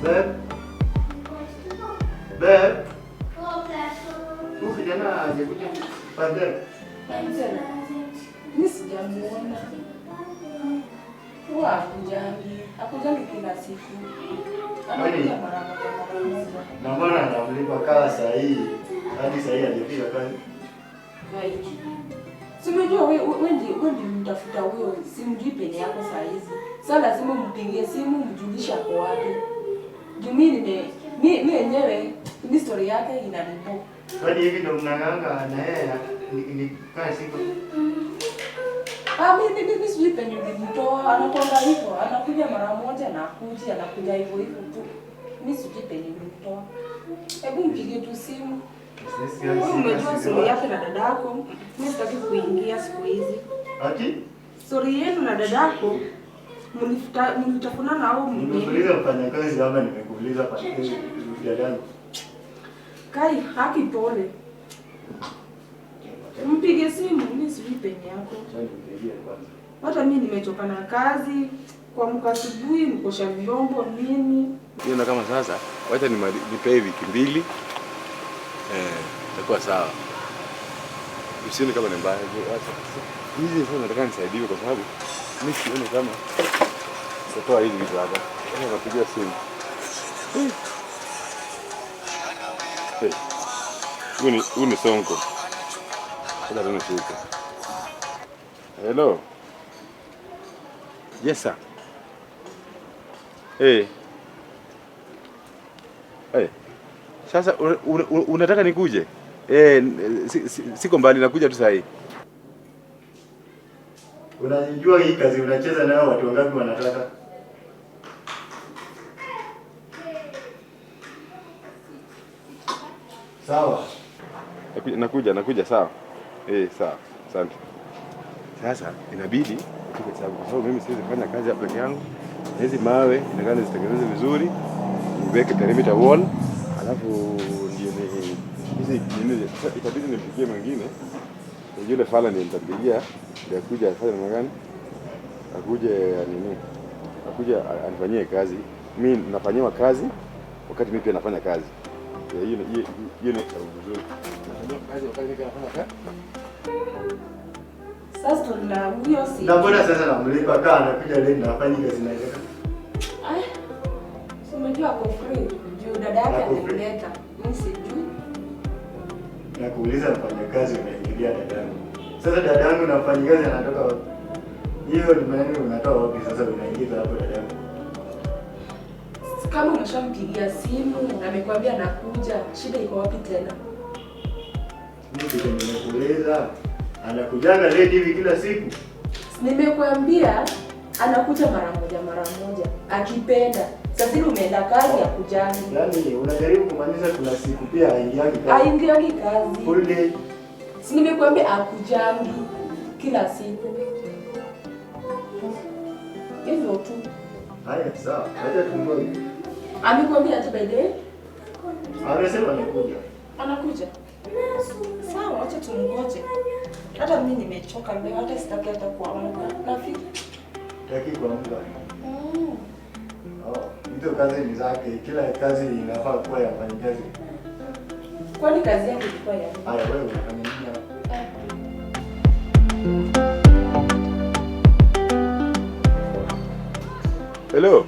Babe. Babe. Kijana hajakuja. Panthera. Panthera. Mimi sijamuona. Huwa hakujangi kila siku. Anakuja mara moja. Na mbona anamlipa kaa saa hii? Hadi saa hii hajafika kazi. Right. Simejua wewe ndio mtafuta huyo, simjui penye yako saa hizi. Sasa lazima mpigie simu mjulisha kwa wapi. Juu mimi mwenyewe ni story yake inanipo. Hadi hivi ndo mnanganga na yeye ni kaa siku. Mimi sijui penye nilimtoa, anakwenda hivyo, anakuja mara moja na anakuja hivyo tu. Mimi sijui penye nilimtoa. Hebu mpigie tu simu. Umejua story yake na dadako. Mimi sitaki kuingia siku hizi. Ati? Story yenu na dadako mlitafunana au nimekuuliza mfanyakazi ama nimekuuliza pale dadangu? Kai, haki pole. Mpige simu, mimi sijui penye yako. Hata mimi nimechoka na kazi, kuamka asubuhi, nikosha vyombo nini. Niona kama sasa, wacha nipe wiki mbili. Itakuwa sawa. Usione kama ni mbaya. Hizi sasa nataka nisaidiwe kwa sababu mimi sioni kama sitoa hizi vitu hapa. Napigia simu. Huu ni sonko. Sasa tunashuka. Hello. Yes sir. Sasa unataka nikuje? Siko mbali, nakuja tu saa hii. Unajua hii kazi unacheza nao watu wangapi wanataka? Sawa. Nakuja sawa. Sawa. Asante. Sasa inabidi ufike sababu kwa sababu mimi siwezi kufanya kazi hapa peke yangu. Hizi mawe inakana zitengenezwe vizuri. Niweke perimeter wall. Alafu ndio hizi itabidi nimpigie mwingine. Yule fala ndiye nitampigia ndio kuja afanye namna gani? Akuje anifanyie kazi. Mimi nafanywa kazi wakati mimi pia nafanya kazi. Hiyo ni vizuri. Nafanywa kazi wakati mimi nafanya kazi. Sasa tunaambia si. Na mbona sasa namlipa kaa na kuja leo nafanya kazi na yeye? Umejua kwa free. Juu dada yake alimleta. Mimi sijui. Nakuuliza mfanyakazi unaingilia dadangu. Sasa dadangu na mfanyakazi anatoka wapi? Hiyo ni maneno unatoa wapi sasa unaingiza hapo dadangu? Kama unashampigia simu amekwambia nakuja, shida iko wapi tena? Mimi nimekuuliza anakujanga late hivi kila siku? Nimekwambia anakuja mara moja akipenda. Sasa hivi umeenda kazi ya kujani. Yaani unajaribu kumaanisha kuna siku pia haingiagi kazi. Haingiagi kazi. Full day. Si nimekwambia akujangi kila siku. Hivyo tu. Haya sawa. Acha tungoje. Amekwambia ati by the way? Anasema anakuja. Anakuja. Sawa, acha tungoje. Hata mimi nimechoka leo, hata sitaki hata kuamka. Nafika. Taki kuamka. Hizo kazi ni zake, kila kazi inafaa kuwa ya mfanyakazi. Kwani kazi yake ilikuwa ya nini? Haya wewe unafanya nini hapa? Hello.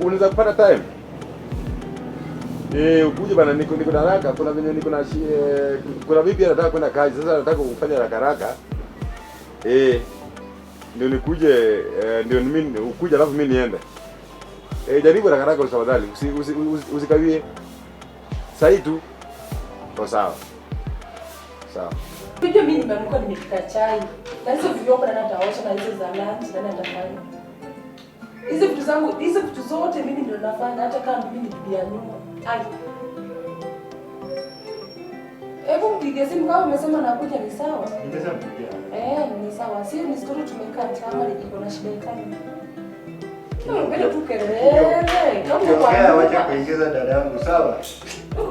Unaweza kupata time? Ukuje bana, niko na haraka, kuna venye kuna vipi nataka kwenda kazi. Sasa nataka kufanya haraka. Ndio nikuje, ndio mimi ukuje alafu mimi niende. Jaribu haraka tafadhali. Usikawie. Sasa tu. Kwa sawa. Sawa. Pia mimi nimeamka nimepika chai. Na hizo vyombo na nataosha na hizo za lunch na natafanya. Hizo vitu zangu, hizo vitu zote mimi ndio nafanya hata kama mimi ni bibi ya nyumba. Hebu mpige simu kama umesema nakuja ni sawa? Nimesema kuja. Ni sawa. Sio ni story tumekaa kama niko na shida gani. Ngoja tu kelele. Kama wacha kuingiza dada yangu sawa?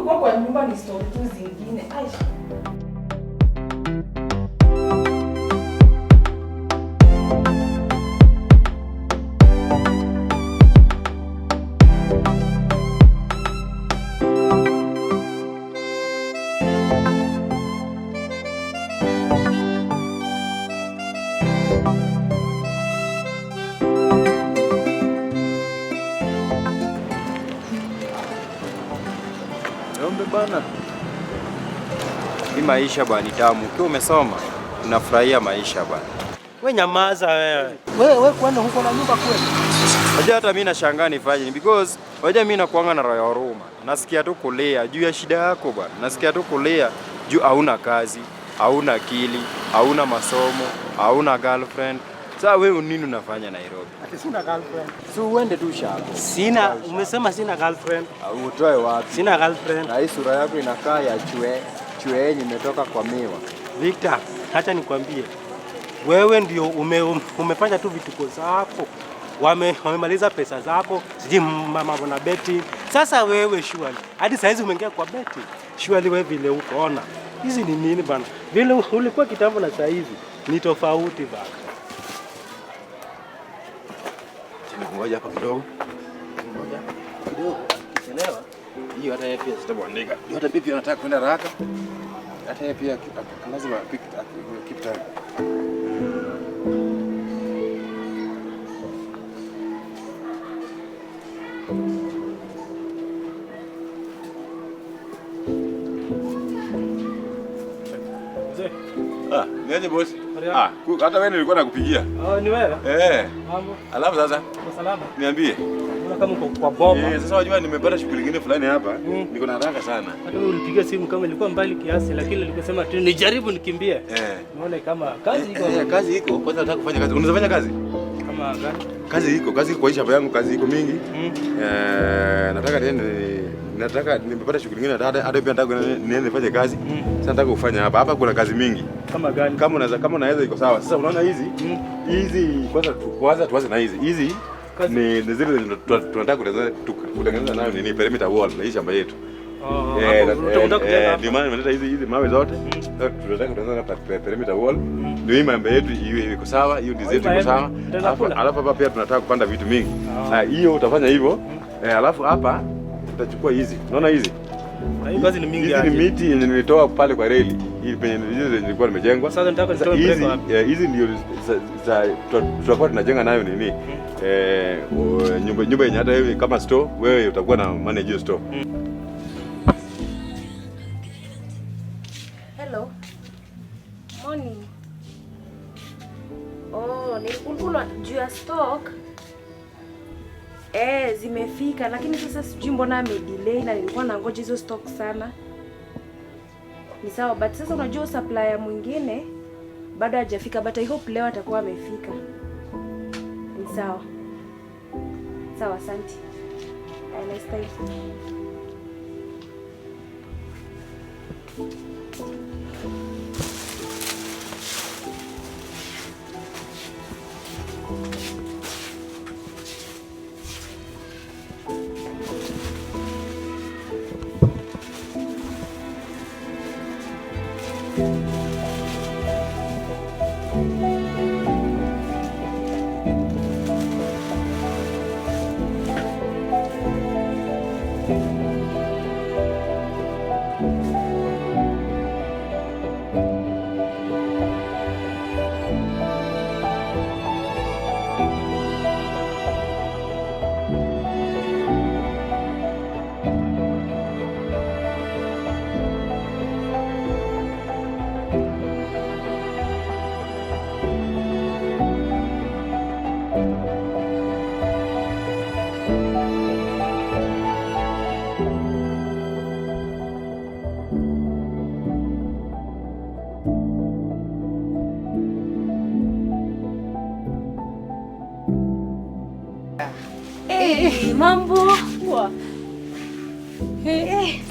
Uko kwa nyumba ni story tu zingine. bana. Hii maisha bwana ni tamu. Ukiwa umesoma, unafurahia maisha bwana. Wewe nyamaza wewe. Wewe kwani huko na nyumba kweli? Unajua hata mimi nashangaa nifanye because unajua mimi nakuanga na roho ya huruma. Nasikia tu kulia juu ya shida yako bwana. Nasikia tu kulia juu hauna kazi, hauna akili, hauna masomo, hauna girlfriend. Sasa wewe nini unafanya Nairobi? Ati sina girlfriend. Si uende tu shako. Sina, umesema sina girlfriend. Utoe wapi? Sina girlfriend. Na hii sura yako inakaa ya chwe yenye imetoka kwa miwa. Victor, acha nikwambie. Wewe ndio umefanya tu vituko zako. Wamemaliza pesa zako, siji mambo na beti. Sasa wewe surely, hadi saizi umeingia kwa beti. Surely wewe vile uko ona. Hizi ni nini bana? Vile ulikuwa kitambo na sasa hivi ni tofauti bana. Ngoja hapa kidogo. Ngoja kidogo. Kichelewa. Hiyo hata yeye pia sitaandika. Hata pia anataka kwenda haraka. Hata yeye pia lazima keep time. Niaje boss? Hata wewe nilikuwa nakupigia. Ni wewe? Mambo. Alafu sasa? Salama. Niambie. Unaona kama uko kwa bomba. Sasa wajua nimepata shughuli nyingine fulani hapa. Niko na haraka sana. Hata wewe ulipiga simu kama ilikuwa mbali kiasi lakini nilikosema tu nijaribu nikimbie. Unaona kama kazi iko. Kazi iko. Kwanza nataka kufanya kazi. Unaweza fanya kazi? Kama gani? Kazi iko kwa shamba yangu, kazi iko mingi. Nataka nimepata shughuli nyingine hata pia nataka niende nifanye kazi. Sasa nataka kufanya hapa. Hapa kuna kazi mingi. Kama gani? Kama unaweza iko sawa. Sasa unaona hizi kwanza tuanze na hizi. Hizi ni zile tunataka kutengeneza nayo nini perimeter wall na hii shamba yetu. Ndio maana nimeleta hizi mawe zote. Tunataka kutengeneza perimeter wall. Ndio hii mambo yetu iko sawa, hiyo ndizo iko sawa. Alafu hapa pia tunataka kupanda vitu mingi. Hiyo utafanya hivyo. Alafu hapa tutachukua hizi. Unaona hizi? Hii kazi ni mingi. Hizi ni miti yenye nilitoa pale kwa reli. Hii penye nilikuwa nimejengwa. Sasa nataka nitoe mrefu hapa. Hizi ndio tutakuwa tunajenga nayo nini? Nyumba yenye hata wewe kama store, wewe utakuwa na manage hiyo store. Hello. Morning. Nilikuwa juu ya stock. Zimefika lakini sasa sijui mbona amedelay na nilikuwa nangoja hizo stock sana. Ni sawa but sasa unajua supplier mwingine bado hajafika but I hope leo atakuwa amefika. Ni sawa. Sawa, asante. Nice time. Mambo poa.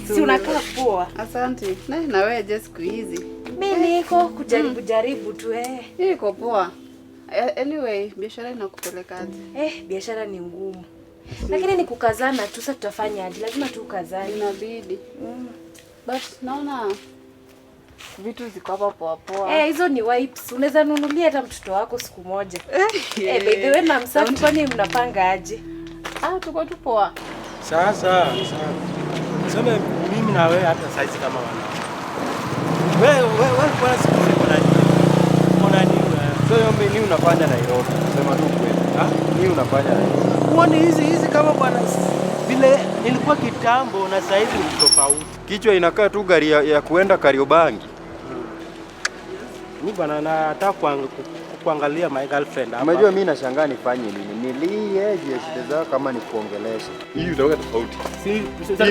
Si unakaa poa. Asante. Na wewe je siku hizi? Mimi niko kujaribu tu Niko poa. Anyway, biashara inakupelekaje? Biashara ni ngumu. Lakini ni kukazana tu, sasa tutafanya aje? Lazima tu ukazane. Inabidi. But naona vitu ziko hapa poa poa. Hizo ni wipes. Unaweza nunulia hata mtoto wako siku moja. By the way, na msafi kwani mnapanga aje? Tuko tu poa. Sasa sema mimi na wewe hata saizi kama wana. Wewe kwa siku ziko na nini? Mbona nini? So mimi unafanya Nairobi. Sema tu kweli. Nini unafanya? Uone hizi kama bwana vile ilikuwa kitambo na sasa hivi ni tofauti. Kichwa inakaa tu gari ya kuenda Kariobangi. Mimi bwana nataka kuangalia my girlfriend hapa. Unajua mimi nashangaa nifanye nini? Nilie je shida zao kama ni kuongelesha. Hii utakuwa tofauti. Si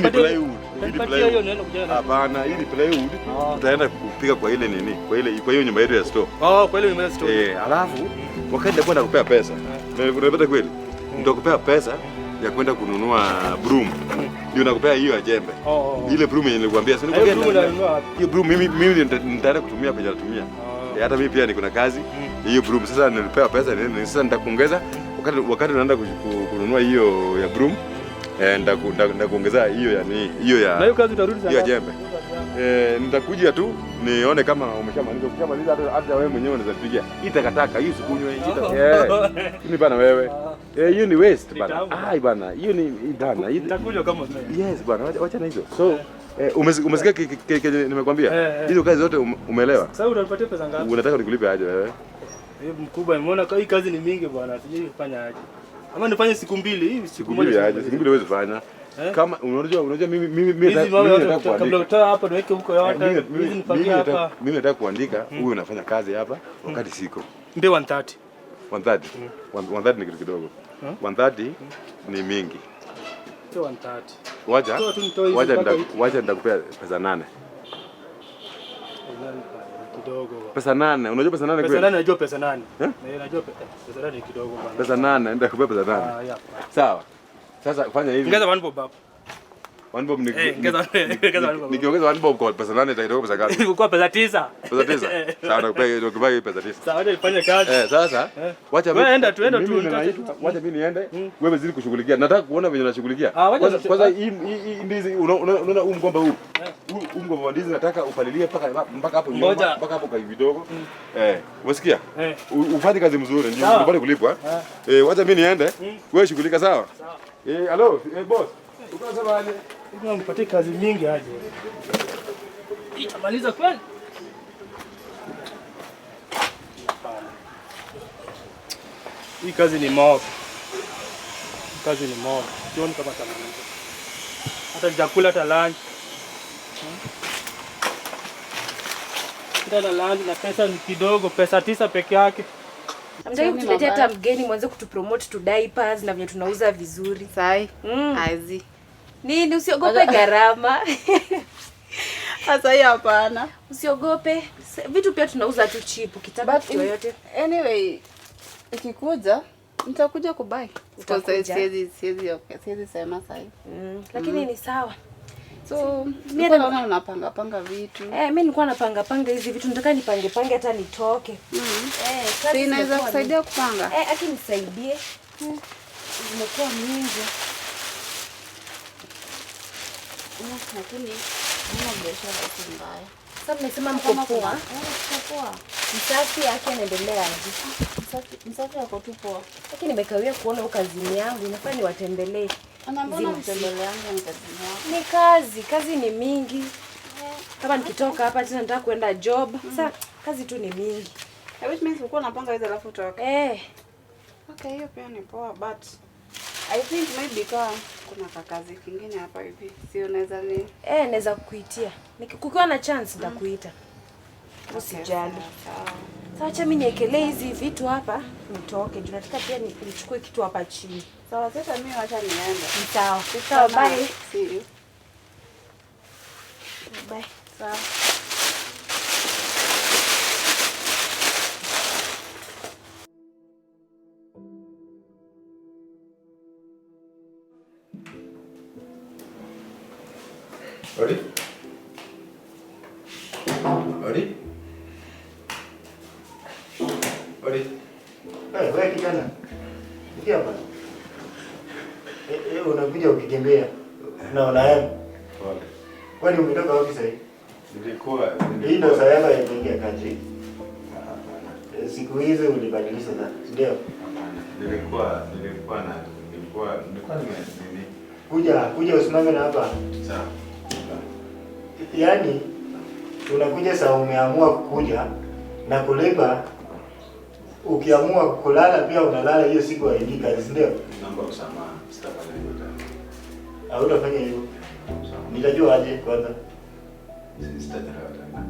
plywood. Hiyo neno kuja. Hapana, hii plywood utaenda kupika kwa ile nini? Kwa hiyo nyumba yetu ya store. Kwa ile nyumba ya store. Alafu wakati ndio nakupea pesa. Unapata kweli? Nitakupea pesa ya kwenda kununua broom. Ndio nakupea hiyo ya jembe. Ile broom yenye nilikwambia sasa nikwambia. Hiyo broom mimi nitaenda kutumia penye natumia. Hata mimi pia niko na kazi. Hiyo broom sasa nilipewa pesa sasa nitakuongeza wakati unaenda kununua hiyo ya broom. Nitakuongeza hiyo ya nini? Hiyo ya. Na hiyo kazi utarudi sana. Hiyo jembe. Nitakuja tu nione kama umeshamaliza. Ukishamaliza hata wewe mwenyewe unaweza pigia. Hii takataka, hii usikunywe hii. Ni bana wewe. Hiyo ni waste bana. Bana, hiyo ni bana. Nitakuja kama wewe. Yes bana, wacha na hizo. So umesikia nimekwambia? Hizo kazi zote umeelewa? Sasa utanipatia pesa ngapi? Unataka nikulipe aje wewe? Mkubwa, nimeona hii kazi ni mingi bwana. Sijui kufanya aje. Ama nifanye siku mbili, hii siku moja aje. Siku mbili huwezi fanya. Kama unajua mimi kabla utoa hapa niweke huko yote. Hizi nipangie hapa. Mimi nataka kuandika wewe unafanya kazi hapa wakati siko. Ndio 130. 130. 130 ni kitu kidogo. 130 ni mingi. Sio 130. Wacha nitakupea pesa 8. Kidogo. Pesa 8. Unajua pesa 8 kweli? Pesa 8 najua pesa 8. Najua pesa 8 kidogo bwana. Pesa 8 nitakupea pesa 8. Sawa. Sasa fanya hivi. Ongeza 1 bob hapo. 1 bob ongeza 1 bob. Nikiongeza 1 bob kwa pesa 8 itaitoka pesa ngapi? Kwa pesa 9. Pesa 9. Sawa, nakupea pesa 9. Sawa, acha nifanye kazi. Sasa wacha wewe enda tu. Wacha mimi niende. Wewe zidi kushughulikia. Nataka kuona venye unashughulikia. Kwanza hii ndizi unaona huu mgomba huu. Huu mgomba wa ndizi nataka upalilie mpaka hapo nyuma, mpaka hapo kwa vidogo. Umesikia? Ufanye kazi mzuri ndio unapata kulipwa. Wacha mimi niende. Wewe shughulika sawa? Hello, boss. Uko sawa aje? Nipatie kazi mingi aje. Itamaliza kweli? Hii kazi ni mob. Sioni kama tamaliza. Hata chakula hata lunch. Hata lunch na pesa ni kidogo, pesa 9 peke yake. Amjai kutuletea hata mgeni mwanzo kutupromote to diapers na vile tunauza vizuri. Sai. Azi. Nini usiogope gharama. Sasa hii hapana. Usiogope. Vitu pia tunauza tu cheap kitaba yote. Anyway, ikikuja nitakuja kubai. Siwezi sema sai. Lakini ni sawa. So, mimi naona unapanga vitu. Mimi nilikuwa napanga hizi vitu, nataka nipange hata nitoke. Si inaweza kusaidia kupanga? Aki nisaidie. Zimekuwa mingi. Lakini mna biashara si mbaya. Sasa nimesema mko poa. Poa. Msafi yake anaendelea aje? Msafi yako tu poa. Lakini nimekawia kuona kazini yangu, inafaa niwatembelee. Mbona mtembele yangu ni kazini yako? Ni kazi ni mingi. Kama nikitoka hapa tena nataka kwenda job. Sasa kazi tu ni mingi. Which means uko unapanga hizo alafu utoke. Okay, hiyo pia ni poa, but I think maybe kuna kazi kingine hapa hivi. Si unaweza ni naweza kukuitia. Kukiwa na chance nitakuita. Usijali. Sawa, acha mimi niekelee hizi vitu hapa nitoke. Juu nataka pia nichukue kitu hapa chini. Sawa, sasa mimi acha niende. Sawa. Sawa, bye. See you. Bye. Sawa. Odi? Wewe kijana. Ndio hapa. Unakuja ukikimbia. Na unaenda. Kwani umetoka wapi sasa? Hii ndo saa yako ya kuingia kazi. Siku hizi ulibadilisha sana, ndio? Nilikuwa Kuja usimame na hapa. Sawa. Yaani unakuja saa umeamua kuja na kulipa ukiamua kulala pia unalala hiyo siku haingii kazi, ndio? Naomba msamaha, sitafanya hivyo tena. Hautafanya hivyo? Nitajua aje kwanza? Sitachelewa tena.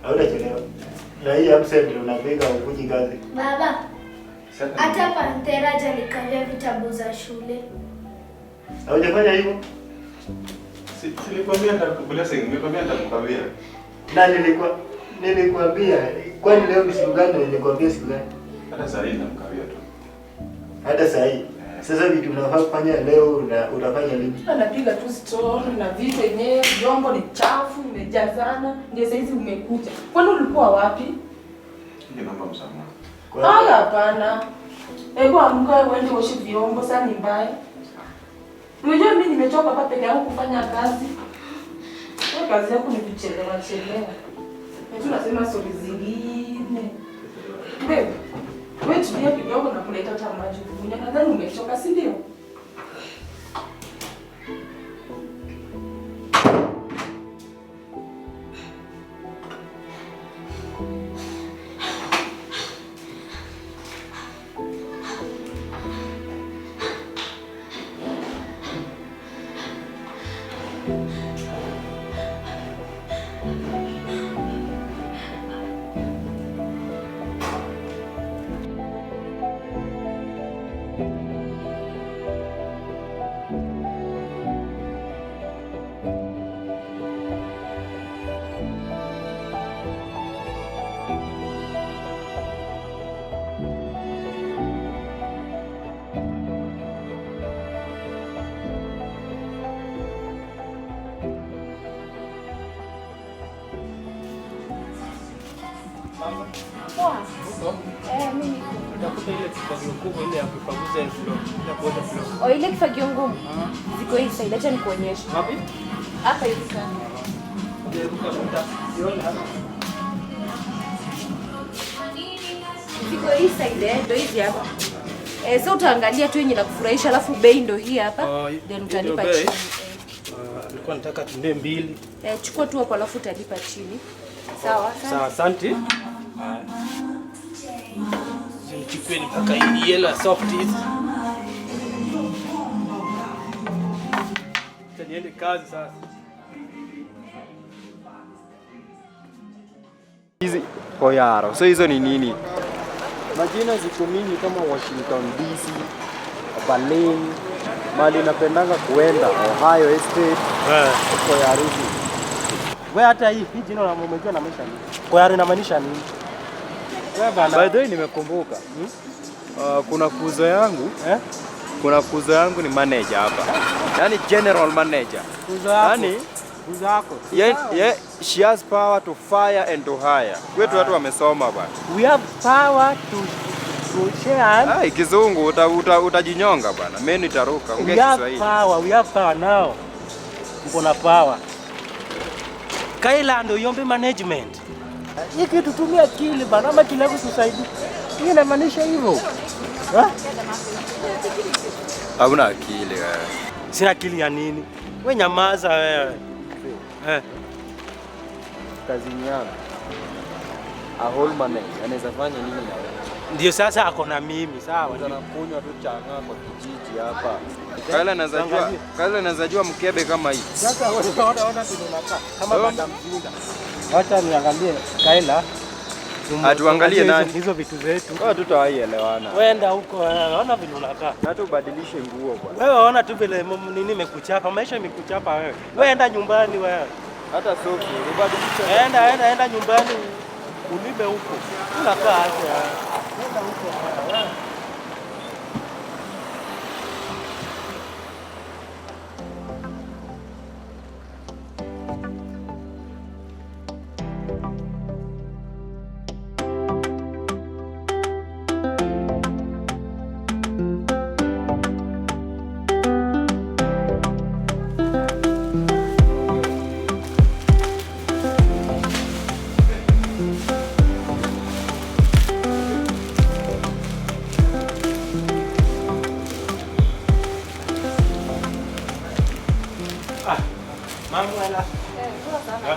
Hautachelewa. Na hii absent unapiga ukuji kazi. Baba, hata Panthera hajanikawia vitabu za shule. Haujafanya hivyo? Nilikwambia nitakukawia. Na nilikwambia, kwani leo ni siku gani nilikwambia siku gani? Hata saa hii nitakukawia tu. Hata saa hii. Sasa vitu unafaa kufanya leo na utafanya lini? Anapiga tu story na vitu yenyewe, vyombo ni chafu, imejazana, ndio sasa hizi umekuja. Kwani ulikuwa wapi? Naomba msamaha. Hapana. Hebu amka uende uoshe vyombo, sasa ni mbaya. Unajua mimi nimechoka hapa peke yangu kufanya kazi. Wewe kazi yako ni kuchelewa. Tunasema story zingine. Wewe tulia kidogo na kuleta hata maji. Nadhani umechoka, si ndio? Mimi nitakuta ile kifagio kubwa ile ya kupanguza floor, ile kuosha floor. Ile kifagio ngumu. Ziko hii side, acha nikuonyeshe. Wapi? Hapa hivi sana. Ziko hii side, ndio hizi hapa. So utaangalia tu yenye nakufurahisha, alafu bei ndio hii hapa. Then utalipa chini. Nilikuwa nataka tunde mbili. Chukua tu hapo alafu utalipa chini. Sawa? Sawa, asante. Nichukue mpaka hii yellow soft hizi. Niende kazi sasa. Hizi koyaro. So hizo ni nini? Majina ziko mingi kama Washington DC, Berlin, mali napendanga kuenda Ohio State. Koyaro hizi. Wewe hata hii jina la umejua na maisha nini? Koyaro inamaanisha nini? By the way nimekumbuka. Kuna kuzo yangu, kuna kuzo yangu ni manager hapa. Yaani general manager. Kuzo yako. Yaani kuzo yako. She has power to fire and to hire. Kwetu watu wamesoma bwana. We have power to share. Kizungu utajinyonga bwana. Mimi nitaruka. Ongea Kiswahili. We have power now. Uko na power. Kaila ndio yombe management. Hiki tutumia akili bana, ama kile kutusaidia. Hii inamaanisha hivyo. Hauna akili wewe. Sina akili ya nini? Wewe nyamaza wewe. Kazi yangu. A whole manager anaweza fanya nini na wewe? Ndio sasa ako na mimi, sawa? Tunakunywa tu changa kwa kijiji hapa. Kaila anazajua mkebe kama hii. Sasa ona tunakaa kama madam Jinda. Acha niangalie Kaila. Atuangalie nani? Hizo vitu zetu. Wewe tutawaielewana. Wenda huko, ona vile unakaa. Hata ubadilishe nguo bwana. Wewe ona tu vile nini imekuchapa, maisha imekuchapa wewe. Wewe enda nyumbani wewe. Hata soki, ubadilishe. Enda nyumbani ulime huko. Unakaa aje? Enda huko wewe.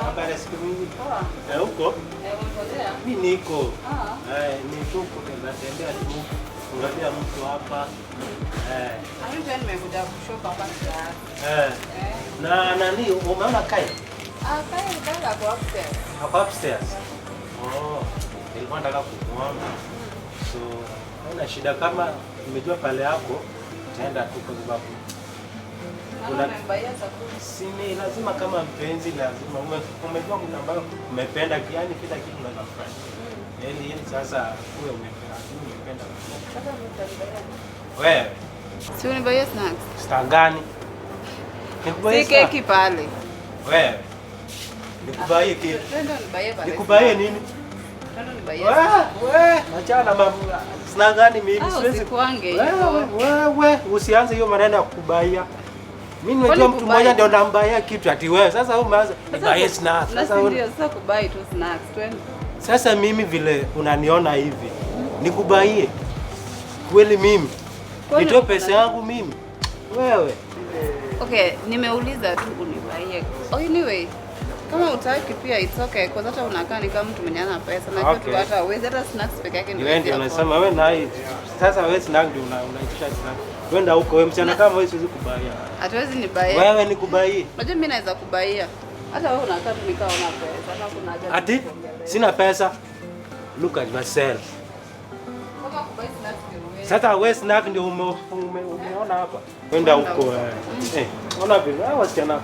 Habari ya siku mingi. Huko? Mimi niko. Ni tu natembea tu. Ungalia mtu hapa. Mimi pia nimekuja kushoka hapa sasa. Na nani umeona Kai? Kai nikaenda kwa upstairs. Hapo upstairs. Nilikuwa nataka kumwona. So, haina shida kama umejua pale yako, utaenda tu kwa sababu kuna mbaya chakula. Sini lazima kama mpenzi lazima umejua kuna ambayo umependa yani kila kitu unaweza kufanya. Yaani sasa wewe umependa. Sasa mtanibaia. Wewe Si unibaia snacks. Star gani? Si keki pale. Wewe nikubaie keki. Ndio nibaie pale. Nikubaie nini? Ndio nibaie. Wewe achana mambo. Sina gani mimi siwezi kuange. Wewe usianze hiyo maneno ya kukubaia. Mimi nimejua mtu mmoja ndio nambaia kitu ati wewe. Sasa wewe umeanza nibaie snacks. Sasa kubai tu snacks twende. Sasa mimi vile unaniona hivi. Nikubaie. Kweli mimi. Nitoe pesa yangu mimi. Wewe. Okay, nimeuliza tu unibaie. Anyway, kama utaki pia it's okay kwa hata unakaa ni kama mtu mwenye ana pesa na kitu hata uweze hata snacks peke yake ndio. Wewe ndio unasema wewe na hii. Sasa wewe snacks ndio unaitisha snacks. Wenda huko wewe mchana kama wewe siwezi kubaia. Hatuwezi nibaia. Wewe nikubaie. Unajua mimi naweza kubaia. Hata wewe unakaa tu nikao una pesa. Kama kuna haja. Ati sina pesa. Look at myself. Kama kubai snacks ndio. Sasa wewe snack ndio umeona hapa. Wenda huko ona vile wasichana.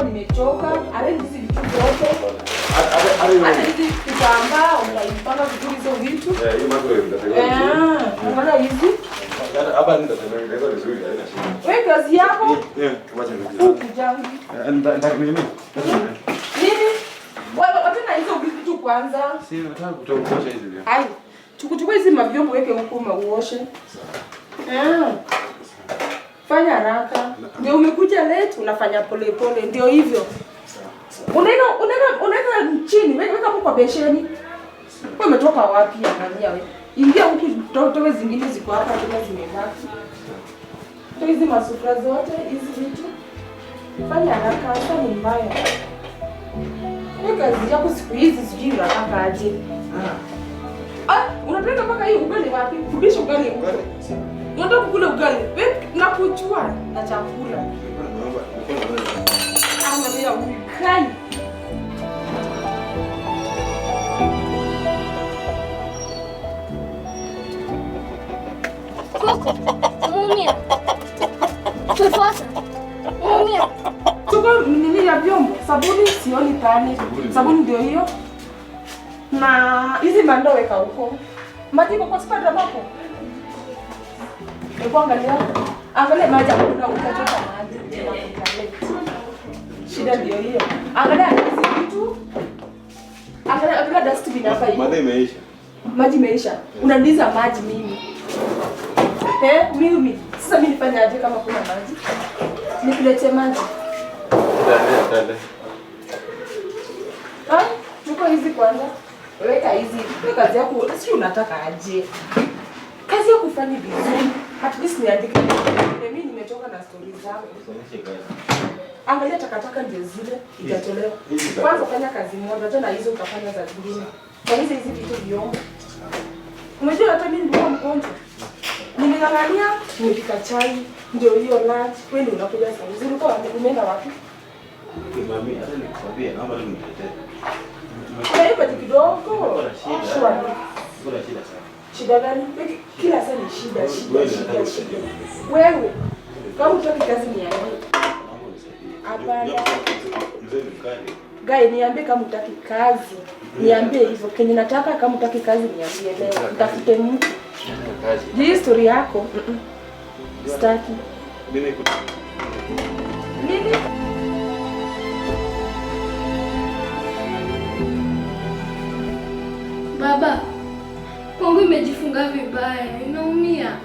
Nimechoka, arrange hizi vitu vyote. Hata hizi kitambaa unaipanga vizuri hizo vitu. Hiyo mambo ndio unaona hizi? Hapa ndio ndio vizuri haina shida. Wewe kazi yako? Wacha nijue. Kujangi. Ndio nini? Nini? Wewe wapenda hizo vitu kwanza. Si nataka kutokuosha hizi vya. Hai. Chukua hizi mavyombo weke huko uoshe. Fanya haraka. Ndio umekuja late unafanya pole pole ndio hivyo. Unaenda chini, weka hapo kwa besheni. Wewe umetoka wapi angalia wewe? Ingia huku totowe zingine ziko hapa tena zimebaki. Toa hizi masufuria zote, hizi vitu. Fanya haraka, hata ni mbaya. Kazi yako siku hizi sijui unataka aje. Unapeleka mpaka hii ugali wapi? Fundisha ugali huko. Unataka kukula ugali? Wewe nakuchua na chakula. Angalia ukai. Koko, umeumia. Tufuata. Umeumia. Tuko nini ya vyombo? Sabuni sioni pale. Sabuni ndio hiyo. Na hizi mandoo weka huko. Maji kwa spada hapo. Hebu angalia maji hakuna utachota maji. Shida ndio hiyo. Angalia hizi vitu. Angalia dustbin hapa hivi. Maji imeisha. Maji imeisha. Unaniuliza maji mimi. Mimi. Sasa mimi nifanye aje kama kuna maji? Nikulete maji. Dale. Chukua hizi kwanza. Weka hizi. Kazi yako si unataka aje? Kazi yako ufanye vizuri. At least niandike. Mimi nimetoka na stories zangu. Angalia takataka ndio zile itatolewa. Kwanza fanya kazi moja tena hizo utafanya za zingine. Na hizi vitu vyombo. Unajua hata mimi ndio mgonjwa. Nimengangania nipika chai ndio hiyo lunch. Wewe ndio unakuja saa hizi. Ulikuwa umeenda wapi? Mami, hata nikwambia naomba unitetee. Kwa hiyo kidogo. Kuna shida sana. Shida gani? Kila saa ni shida. Wewe kama utaki kazi niambie. Hapana. Gai niambie kama utaki kazi. Niambie hivyo. Kenye nataka kama utaki kazi niambie leo. Utafute mtu. Hii story yako. Sitaki. Nini? Baba, kwangu imejifunga vibaya, inaumia.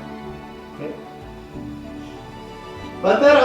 Panthera